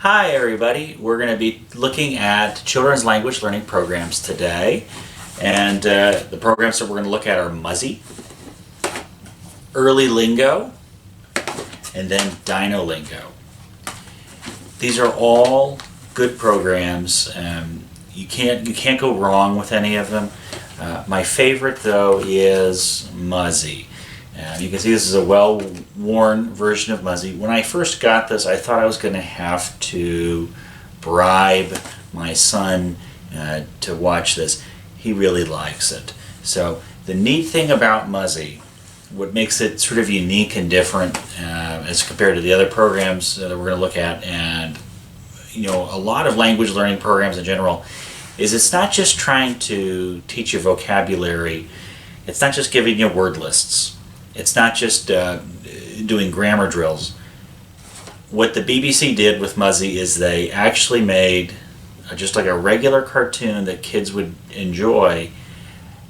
Hi everybody, we're going to be looking at children's language learning programs today, and the programs that we're going to look at are Muzzy, Early Lingo, and then Dyno Lingo. These are all good programs. You can't go wrong with any of them. My favorite though is Muzzy. You can see this is a well-worn version of Muzzy. When I first got this, I thought I was going to have to bribe my son to watch this. He really likes it. So the neat thing about Muzzy, what makes it sort of unique and different as compared to the other programs that we're going to look at, and a lot of language learning programs in general, is it's not just trying to teach you vocabulary. It's not just giving you word lists. It's not just doing grammar drills. What the BBC did with Muzzy is they actually made just like a regular cartoon that kids would enjoy,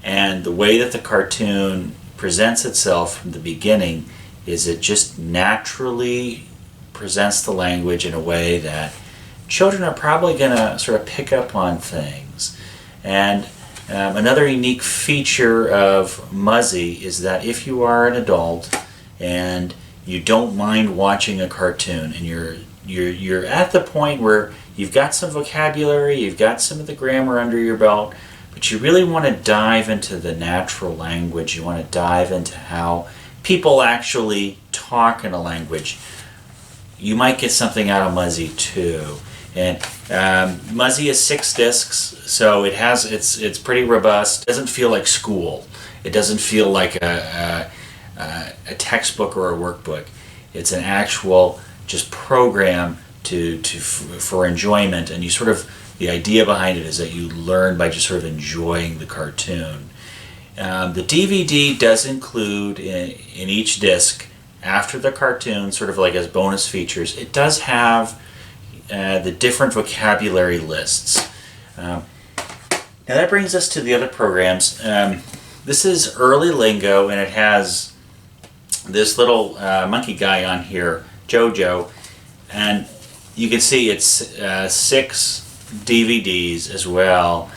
and the way that the cartoon presents itself from the beginning is it just naturally presents the language in a way that children are probably going to sort of pick up on things. And another unique feature of Muzzy is that if you are an adult and you don't mind watching a cartoon, and you're at the point where you've got some vocabulary, you've got some of the grammar under your belt, but you really want to dive into the natural language, you want to dive into how people actually talk in a language, you might get something out of Muzzy too. And Muzzy is 6 discs, so it's pretty robust. It doesn't feel like school. It doesn't feel like a textbook or a workbook. It's an actual just program for enjoyment, and the idea behind it is that you learn by just sort of enjoying the cartoon. The DVD does include in each disc, after the cartoon, sort of like as bonus features, it does have the different vocabulary lists. Now that brings us to the other programs. This is Early Lingo, and it has this little monkey guy on here, Jojo, and you can see it's 6 DVDs as well.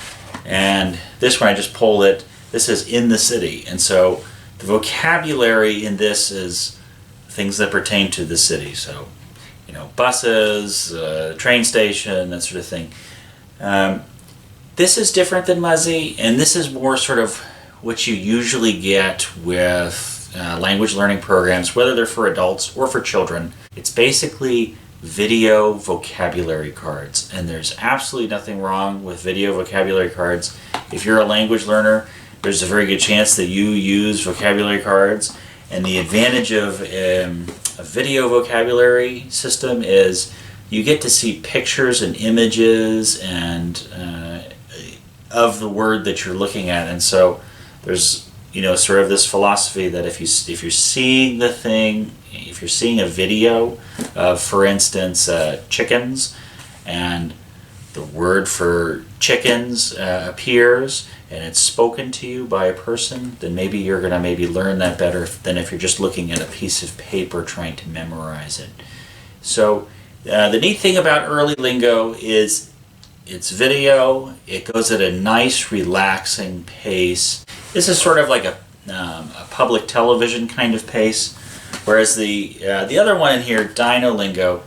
And this one, I just pulled it, this is In the City, and so the vocabulary in this is things that pertain to the city. So buses, train station, that sort of thing. This is different than Muzzy, and this is more sort of what you usually get with language learning programs, whether they're for adults or for children. It's basically video vocabulary cards, and there's absolutely nothing wrong with video vocabulary cards. If you're a language learner, there's a very good chance that you use vocabulary cards. And the advantage of a video vocabulary system is you get to see pictures and images and of the word that you're looking at. And so there's sort of this philosophy that if you're seeing the thing, if you're seeing a video of, for instance, chickens, and the word for chickens appears, and it's spoken to you by a person, then maybe you're going to learn that better than if you're just looking at a piece of paper trying to memorize it. So the neat thing about Early Lingo is it's video. It goes at a nice, relaxing pace. This is sort of like a public television kind of pace, whereas the other one in here, Dyno Lingo,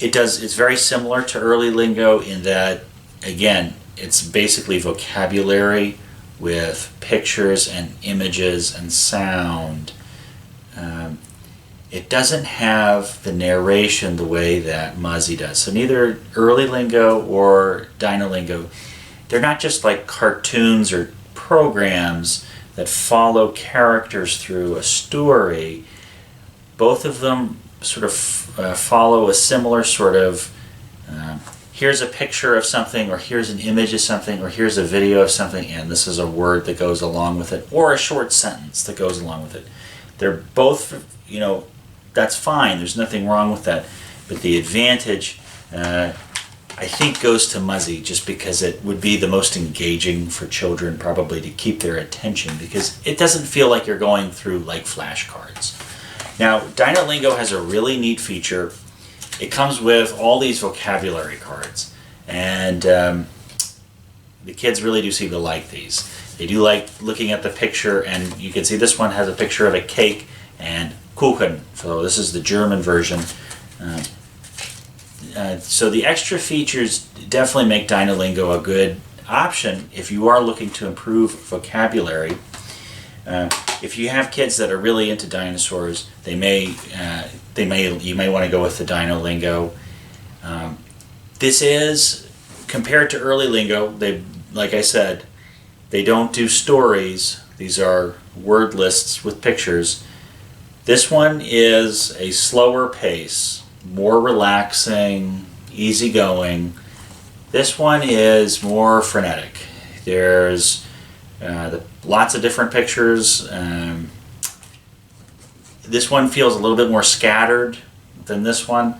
it's very similar to Early Lingo in that, again, it's basically vocabulary with pictures and images and sound. It doesn't have the narration the way that Muzzy does. So neither Early Lingo or Dyno Lingo, they're not just like cartoons or programs that follow characters through a story. Both of them sort of follow a similar sort of here's a picture of something, or here's an image of something, or here's a video of something, and this is a word that goes along with it, or a short sentence that goes along with it. They're both, that's fine, there's nothing wrong with that. But the advantage, I think, goes to Muzzy, just because it would be the most engaging for children probably to keep their attention, because it doesn't feel like you're going through like flashcards. Now, Dyno Lingo has a really neat feature it comes with all these vocabulary cards, and the kids really do seem to like these. They do like looking at the picture, and you can see this one has a picture of a cake and Kuchen. So this is the German version. So the extra features definitely make Dyno Lingo a good option if you are looking to improve vocabulary. If you have kids that are really into dinosaurs, you may want to go with the Dyno Lingo. This is, compared to Early Lingo, like I said, they don't do stories. These are word lists with pictures. This one is a slower pace, more relaxing, easygoing. This one is more frenetic. There's lots of different pictures. This one feels a little bit more scattered than this one.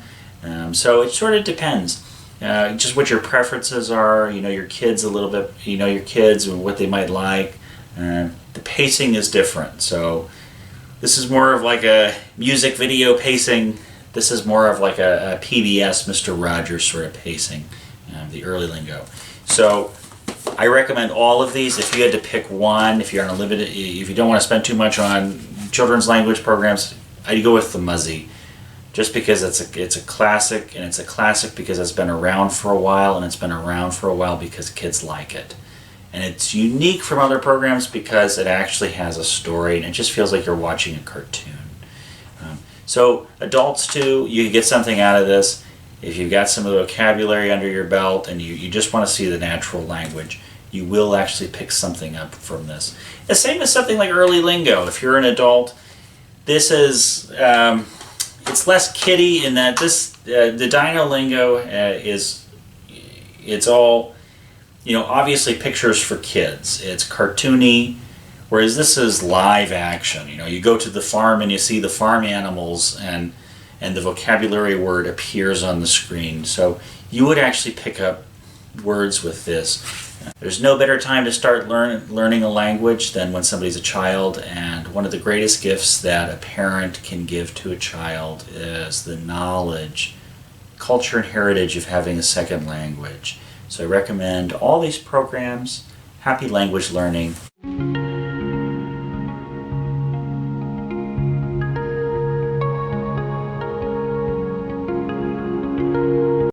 So it sort of depends. Just what your preferences are, your kids a little bit, your kids and what they might like. The pacing is different. So this is more of like a music video pacing. This is more of like a PBS Mr. Rogers sort of pacing, the Early Lingo. So I recommend all of these. If you had to pick one, if you're on a limited, if you don't want to spend too much on children's language programs, I'd go with the Muzzy. Just because it's a classic, and it's a classic because it's been around for a while, and it's been around for a while because kids like it. And it's unique from other programs because it actually has a story, and it just feels like you're watching a cartoon. So adults too, you can get something out of this. If you've got some of the vocabulary under your belt and you just want to see the natural language, you will actually pick something up from this. The same as something like Early Lingo. If you're an adult, this is... it's less kiddie in that the Dyno Lingo it's all, obviously pictures for kids. It's cartoony, whereas this is live action. You go to the farm and you see the farm animals, and the vocabulary word appears on the screen. So you would actually pick up words with this. There's no better time to start learning a language than when somebody's a child, and one of the greatest gifts that a parent can give to a child is the knowledge, culture, and heritage of having a second language. So I recommend all these programs. Happy language learning.